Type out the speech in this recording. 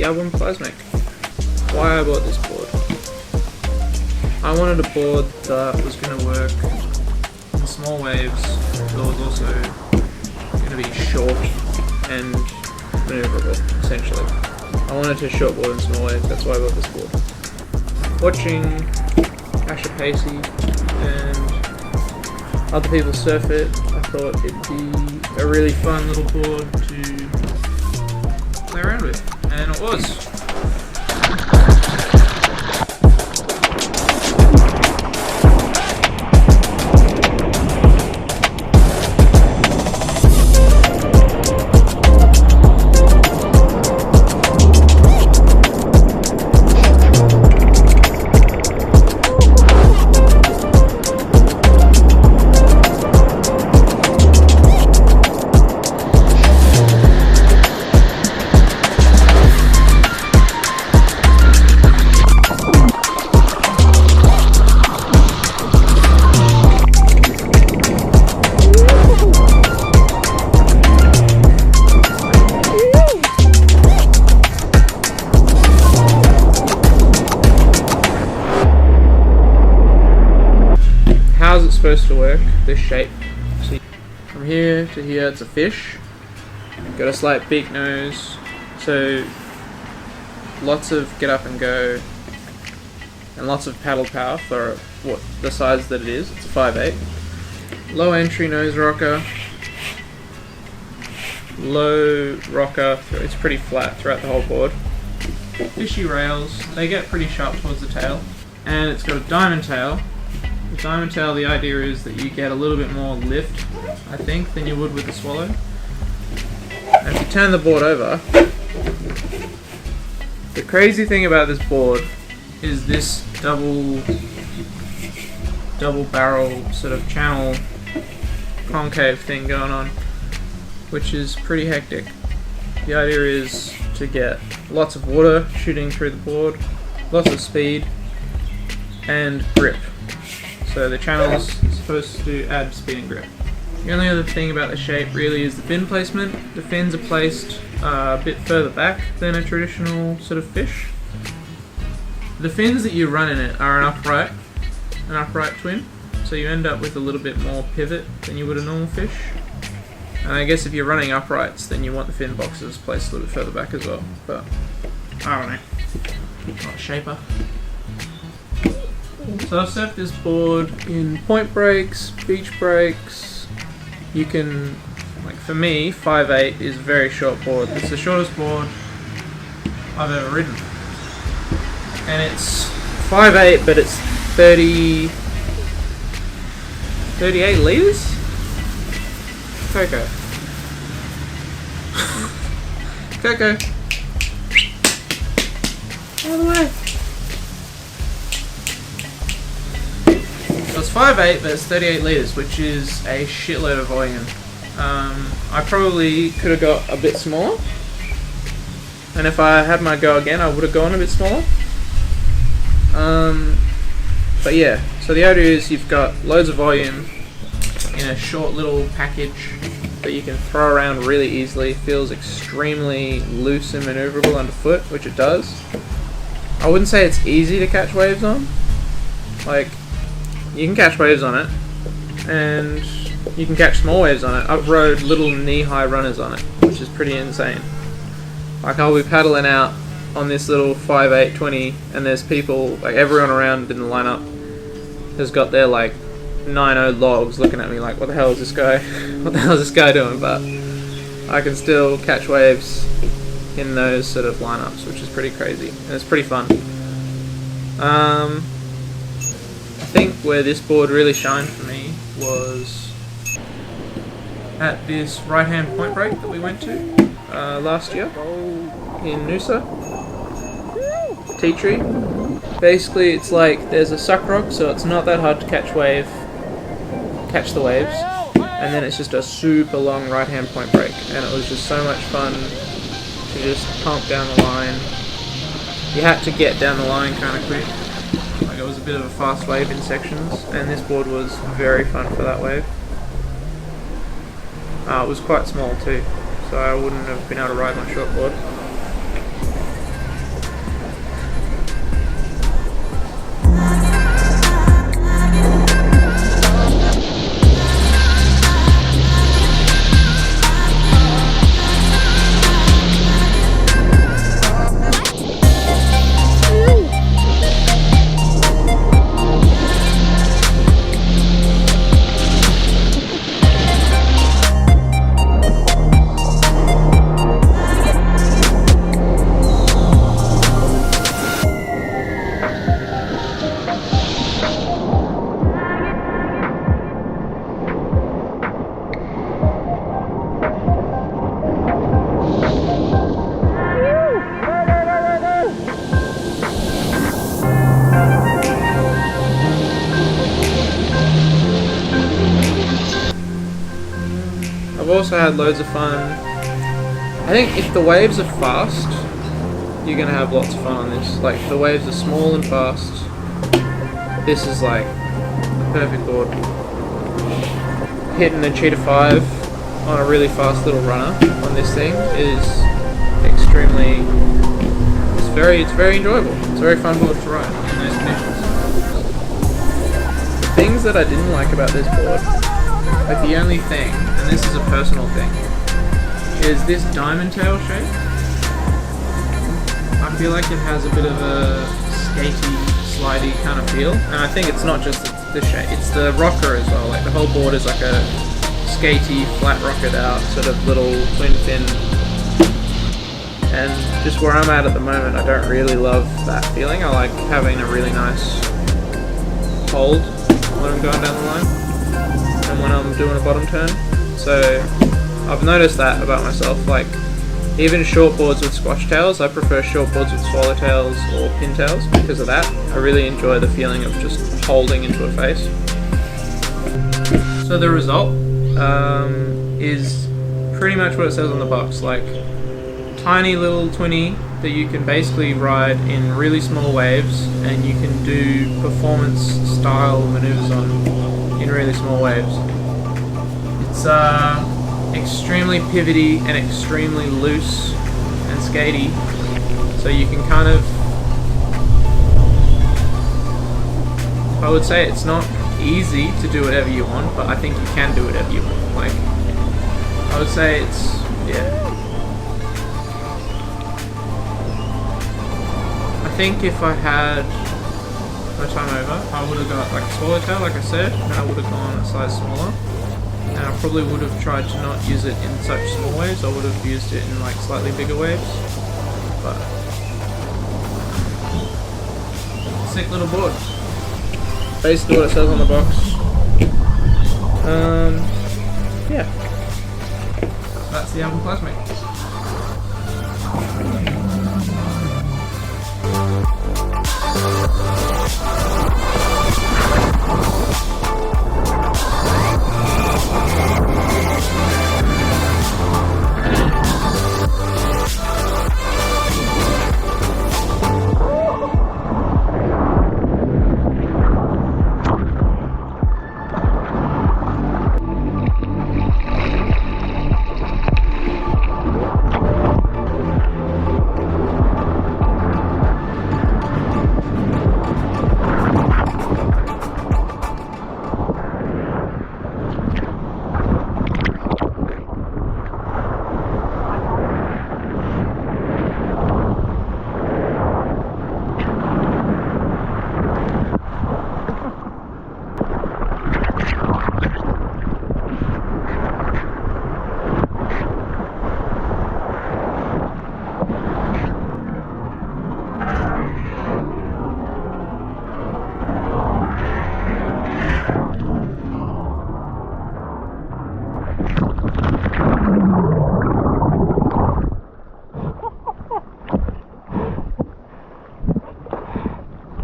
the album Plasmic. Why I bought this board. I wanted a board that was going to work in small waves, but was also going to be short and maneuverable, essentially. I wanted a short board in small waves, that's why I bought this board. Watching Asher Pacey and other people surf it, I thought it'd be a really fun little board to play around with, and it was. How's it supposed to work, this shape? So from here to here it's a fish, got a slight beak nose, so lots of get up and go and lots of paddle power for what the size that it is. It's a 5/8. Low entry nose rocker, low rocker, it's pretty flat throughout the whole board. Fishy rails, they get pretty sharp towards the tail, and it's got a diamond tail. The diamond tail, the idea is that you get a little bit more lift, I think, than you would with the swallow. And if you turn the board over, the crazy thing about this board is this double barrel sort of channel concave thing going on, which is pretty hectic. The idea is to get lots of water shooting through the board, lots of speed, and grip. So the channel is supposed to add speed and grip. The only other thing about the shape really is the fin placement. The fins are placed a bit further back than a traditional sort of fish. The fins that you run in it are an upright twin, so you end up with a little bit more pivot than you would a normal fish. And I guess if you're running uprights, then you want the fin boxes placed a little bit further back as well, but I don't know. Not a shaper. So I've surfed this board in point breaks, beach breaks. You can, like for me, 5/8 is a very short board. It's the shortest board I've ever ridden. And it's 5/8, but it's 38 litres? Coco. Coco. Out of the way. So it's 5/8, but it's 38 litres, which is a shitload of volume. I probably could have got a bit smaller, and if I had my go again, I would have gone a bit smaller. But yeah, so the idea is you've got loads of volume in a short little package that you can throw around really easily. Feels extremely loose and maneuverable underfoot, which it does. I wouldn't say it's easy to catch waves on. Like, you can catch waves on it, and you can catch small waves on it. I've rode little knee-high runners on it, which is pretty insane. Like, I'll be paddling out on this little 5/8 20, and there's people, like everyone around in the lineup has got their like 9.0 logs looking at me like, what the hell is this guy? What the hell is this guy doing? But I can still catch waves in those sort of lineups, which is pretty crazy, and it's pretty fun. I think where this board really shined for me was at this right-hand point break that we went to last year in Noosa. Tea tree. Basically, it's like there's a suck rock, so it's not that hard to catch the waves, and then it's just a super long right-hand point break, and it was just so much fun to just pump down the line. You had to get down the line kind of quick. Like, it was a bit of a fast wave in sections, and this board was very fun for that wave. It was quite small too, so I wouldn't have been able to ride my short board. also had loads of fun. I think if the waves are fast, you're gonna have lots of fun on this. Like, if the waves are small and fast, this is like the perfect board. Hitting a Cheetah 5 on a really fast little runner on this thing is extremely, it's very enjoyable. It's a very fun board to ride in those conditions. Things that I didn't like about this board, like the only thing, and this is a personal thing, is this diamond tail shape. I feel like it has a bit of a skatey, slidey kind of feel, and I think it's not just the shape, it's the rocker as well. Like the whole board is like a skatey, flat rocketed out sort of little twin fin, and just where I'm at the moment, I don't really love that feeling. I like having a really nice hold when I'm going down the line and when I'm doing a bottom turn. So I've noticed that about myself. Like even short boards with squash tails, I prefer short boards with swallowtails or pintails because of that. I really enjoy the feeling of just holding into a face. So the result is pretty much what it says on the box. Like tiny little twinny that you can basically ride in really small waves, and you can do performance style maneuvers on in really small waves. It's extremely pivoty and extremely loose and skatey, so you can kind of, I would say it's not easy to do whatever you want, but I think you can do whatever you want. Like I would say it's, yeah. I think if I had my time over, I would have got like a swallowtail, like I said, and I would have gone a size smaller. And I probably would have tried to not use it in such small waves. I would have used it in like slightly bigger waves. But sick little board. Basically what it says on the box. Yeah. That's the Album Plasmic.